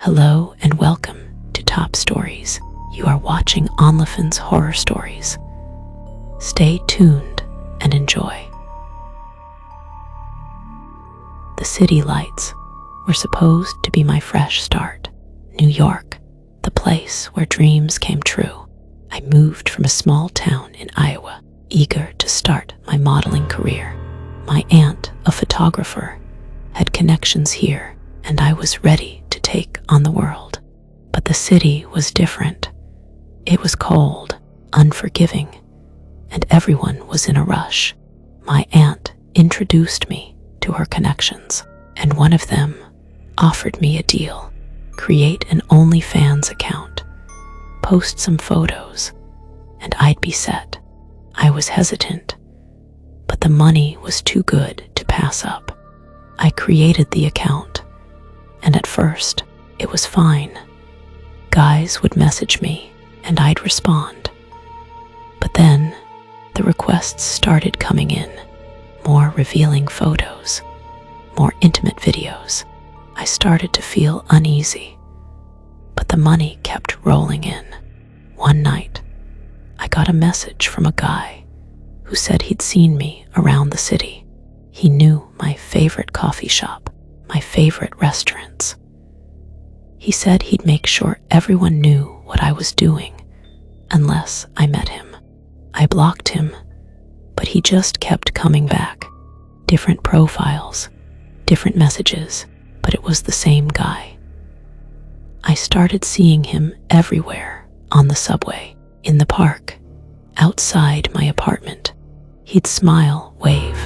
Hello and welcome to Top Stories. You are watching Onlyfans horror stories. Stay tuned and enjoy. The city lights were supposed to be my fresh start. New York, the place where dreams came true. I moved from a small town in Iowa, eager to start my modeling career. My aunt, a photographer, had connections here, and I was ready to take on the world. But the city was different. It was cold, unforgiving, and everyone was in a rush. My aunt introduced me to her connections, and one of them offered me a deal. Create an Onlyfans account, post some photos, and I'd be set. I was hesitant, but the money was too good to pass up. I created the account, and at first, it was fine. Guys would message me, and I'd respond. But then, the requests started coming in. More revealing photos, more intimate videos. I started to feel uneasy, but the money kept rolling in. One night, I got a message from a guy who said he'd seen me around the city. He knew my favorite coffee shop, my favorite restaurants. He said he'd make sure everyone knew what I was doing unless I met him. I blocked him, but he just kept coming back. Different profiles, different messages, but it was the same guy. I started seeing him everywhere, on the subway, in the park, outside my apartment. He'd smile, wave,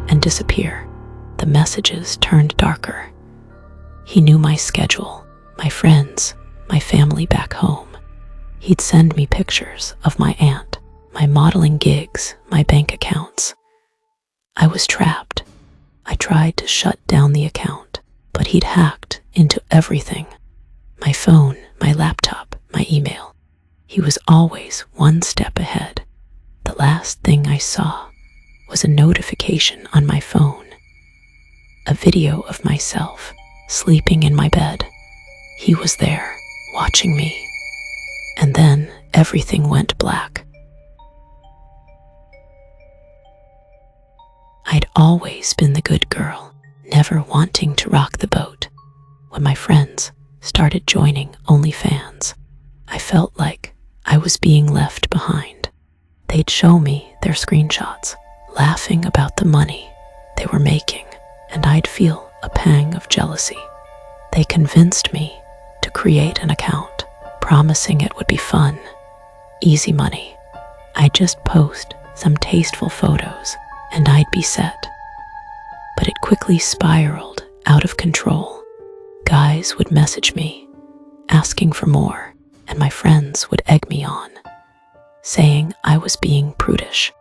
and disappear. The messages turned darker. He knew my schedule, my friends, my family back home. He'd send me pictures of my aunt, my modeling gigs, my bank accounts. I was trapped. I tried to shut down the account, but he'd hacked into everything. My phone, my laptop, my email. He was always one step ahead. The last thing I saw was a notification on my phone. A video of myself sleeping in my bed. He was there, watching me. And then everything went black. I'd always been the good girl, never wanting to rock the boat. When my friends started joining Onlyfans, I felt like I was being left behind. They'd show me their screenshots, laughing about the money they were making, and I'd feel a pang of jealousy. They convinced me to create an account, promising it would be fun, easy money. I'd just post some tasteful photos and I'd be set. But it quickly spiraled out of control. Guys would message me, asking for more, and my friends would egg me on, saying I was being prudish.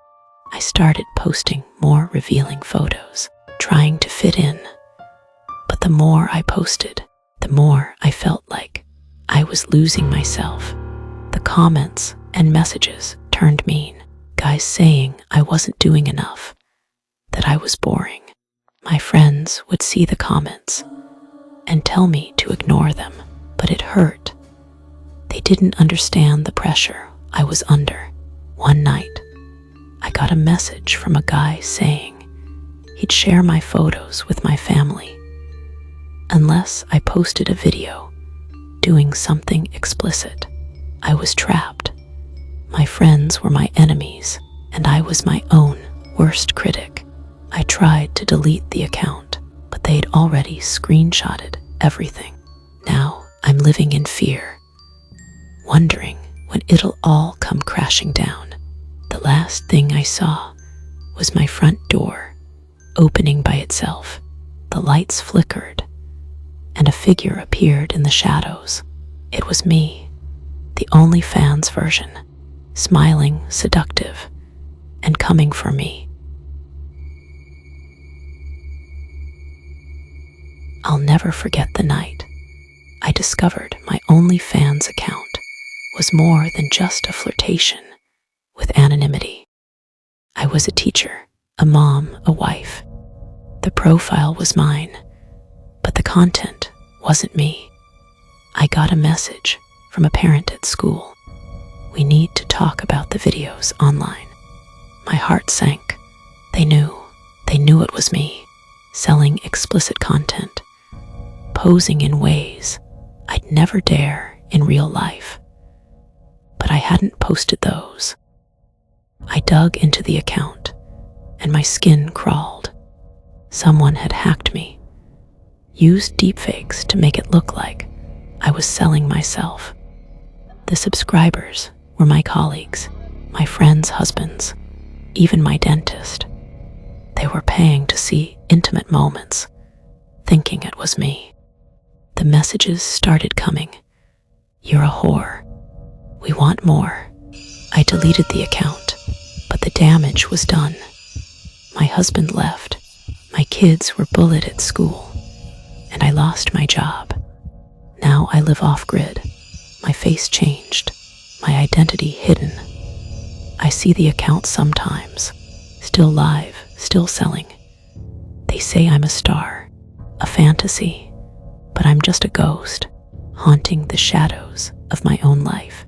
I started posting more revealing photos, trying to fit in. But the more I posted, the more I felt like I was losing myself. The comments and messages turned mean. Guys saying I wasn't doing enough, that I was boring. My friends would see the comments and tell me to ignore them, but it hurt. They didn't understand the pressure I was under. One night, I got a message from a guy saying he'd share my photos with my family unless I posted a video doing something explicit. I was trapped. My friends were my enemies, and I was my own worst critic. I tried to delete the account, but they'd already screenshotted everything. Now I'm living in fear, wondering when it'll all come crashing down. The last thing I saw was my front door opening by itself. The lights flickered, and a figure appeared in the shadows. It was me, the Onlyfans version, smiling, seductive, and coming for me. I'll never forget the night I discovered my Onlyfans account was more than just a flirtation with anonymity. I was a teacher, a mom, a wife. The profile was mine, but the content wasn't me. I got a message from a parent at school. We need to talk about the videos online. My heart sank. They knew it was me, selling explicit content, posing in ways I'd never dare in real life. But I hadn't posted those. I dug into the account, and my skin crawled. Someone had hacked me, used deepfakes to make it look like I was selling myself. The subscribers were my colleagues, my friends' husbands, even my dentist. They were paying to see intimate moments, thinking it was me. The messages started coming. You're a whore. We want more. I deleted the account, but the damage was done. My husband left. My kids were bullied at school, and I lost my job. Now I live off-grid. My face changed, my identity hidden. I see the account sometimes, still live, still selling. They say I'm a star, a fantasy, but I'm just a ghost, haunting the shadows of my own life.